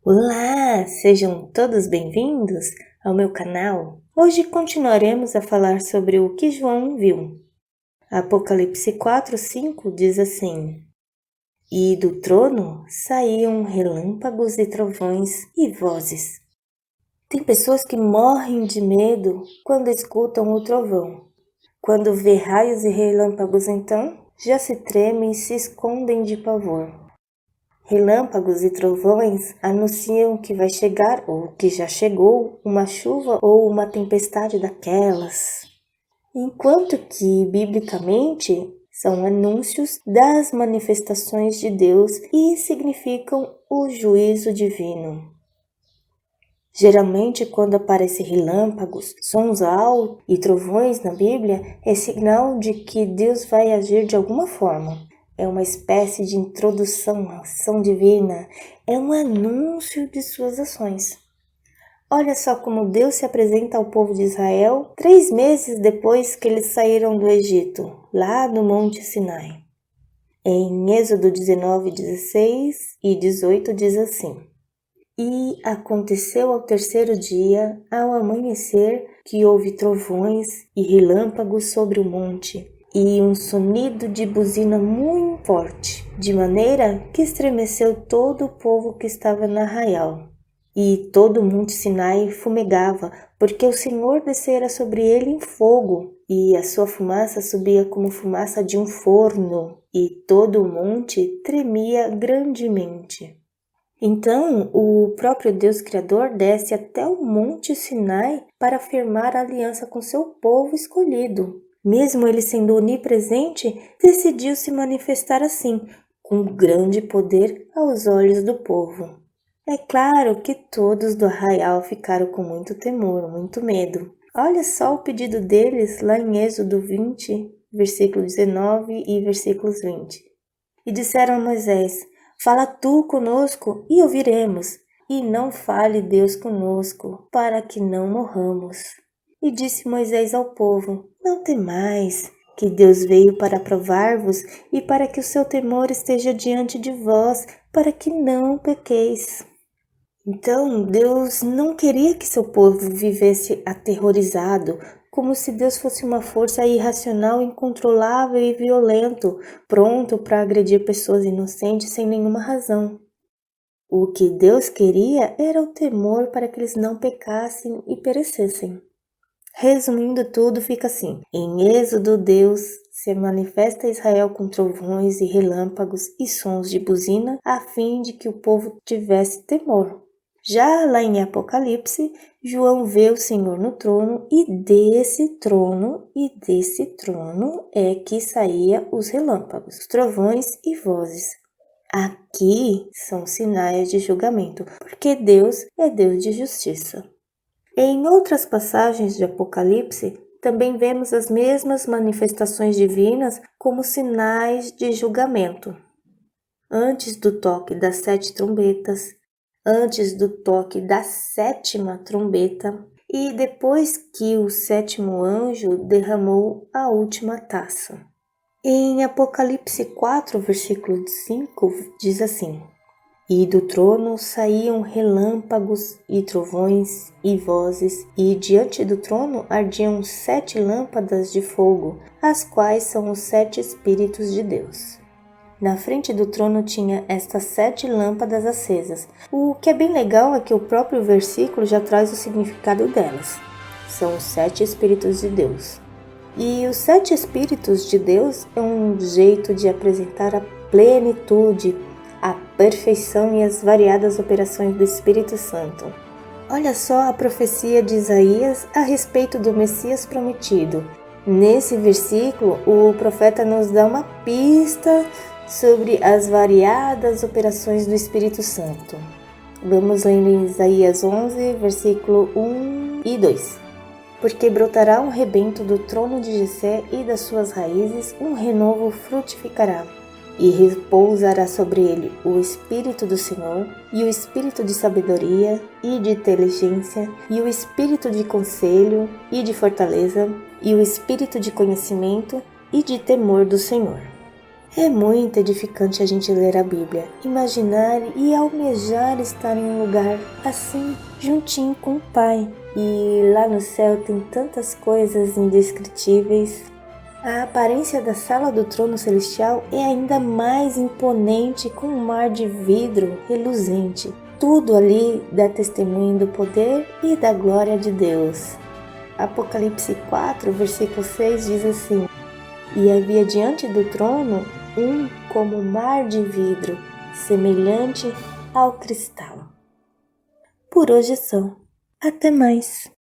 Olá, sejam todos bem-vindos ao meu canal. Hoje continuaremos a falar sobre o que João viu. Apocalipse 4:5 diz assim: E do trono saíam relâmpagos e trovões e vozes. Tem pessoas que morrem de medo quando escutam o trovão. Quando vê raios e relâmpagos, então, já se tremem e se escondem de pavor. Relâmpagos e trovões anunciam que vai chegar ou que já chegou uma chuva ou uma tempestade daquelas. Enquanto que, biblicamente, são anúncios das manifestações de Deus e significam o juízo divino. Geralmente, quando aparecem relâmpagos, sons altos e trovões na Bíblia, é sinal de que Deus vai agir de alguma forma. É uma espécie de introdução à ação divina, é um anúncio de suas ações. Olha só como Deus se apresenta ao povo de Israel 3 meses depois que eles saíram do Egito, lá no Monte Sinai. Em Êxodo 19, 16 e 18 diz assim: E aconteceu ao terceiro dia, ao amanhecer, que houve trovões e relâmpagos sobre o monte, e um sonido de buzina muito forte, de maneira que estremeceu todo o povo que estava no arraial. E todo o monte Sinai fumegava, porque o Senhor descera sobre ele em fogo, e a sua fumaça subia como fumaça de um forno, e todo o monte tremia grandemente. Então, o próprio Deus Criador desce até o Monte Sinai para firmar a aliança com seu povo escolhido. Mesmo ele sendo onipresente, decidiu se manifestar assim, com grande poder aos olhos do povo. É claro que todos do arraial ficaram com muito temor, muito medo. Olha só o pedido deles lá em Êxodo 20, versículo 19 e versículos 20. E disseram a Moisés: Fala tu conosco e ouviremos, e não fale Deus conosco, para que não morramos. E disse Moisés ao povo: Não temais, que Deus veio para provar-vos e para que o seu temor esteja diante de vós, para que não pequeis. Então, Deus não queria que seu povo vivesse aterrorizado, como se Deus fosse uma força irracional, incontrolável e violento, pronto para agredir pessoas inocentes sem nenhuma razão. O que Deus queria era o temor para que eles não pecassem e perecessem. Resumindo tudo, fica assim: em Êxodo, Deus se manifesta a Israel com trovões e relâmpagos e sons de buzina, a fim de que o povo tivesse temor. Já lá em Apocalipse, João vê o Senhor no trono e desse trono é que saía os relâmpagos, trovões e vozes. Aqui são sinais de julgamento, porque Deus é Deus de justiça. Em outras passagens de Apocalipse, também vemos as mesmas manifestações divinas como sinais de julgamento. Antes do toque das 7 trombetas, antes do toque da 7ª trombeta e depois que o 7º anjo derramou a última taça. Em Apocalipse 4, versículo 5, diz assim: E do trono saíam relâmpagos e trovões e vozes, e diante do trono ardiam 7 lâmpadas de fogo, as quais são os 7 Espíritos de Deus. Na frente do trono tinha estas 7 lâmpadas acesas. O que é bem legal é que o próprio versículo já traz o significado delas. São os 7 Espíritos de Deus. E os 7 Espíritos de Deus é um jeito de apresentar a plenitude, a perfeição e as variadas operações do Espírito Santo. Olha só a profecia de Isaías a respeito do Messias prometido. Nesse versículo, o profeta nos dá uma pista sobre as variadas operações do Espírito Santo. Vamos ler em Isaías 11, versículo 1 e 2. Porque brotará um rebento do trono de Jessé e das suas raízes um renovo frutificará. E repousará sobre ele o Espírito do Senhor, e o Espírito de sabedoria e de inteligência, e o Espírito de conselho e de fortaleza, e o Espírito de conhecimento e de temor do Senhor. É muito edificante a gente ler a Bíblia, imaginar e almejar estar em um lugar assim, juntinho com o Pai. E lá no céu tem tantas coisas indescritíveis. A aparência da sala do trono celestial é ainda mais imponente, com um mar de vidro reluzente. Tudo ali dá testemunho do poder e da glória de Deus. Apocalipse 4, versículo 6 diz assim: E havia diante do trono um como mar de vidro, semelhante ao cristal. Por hoje é só. Até mais!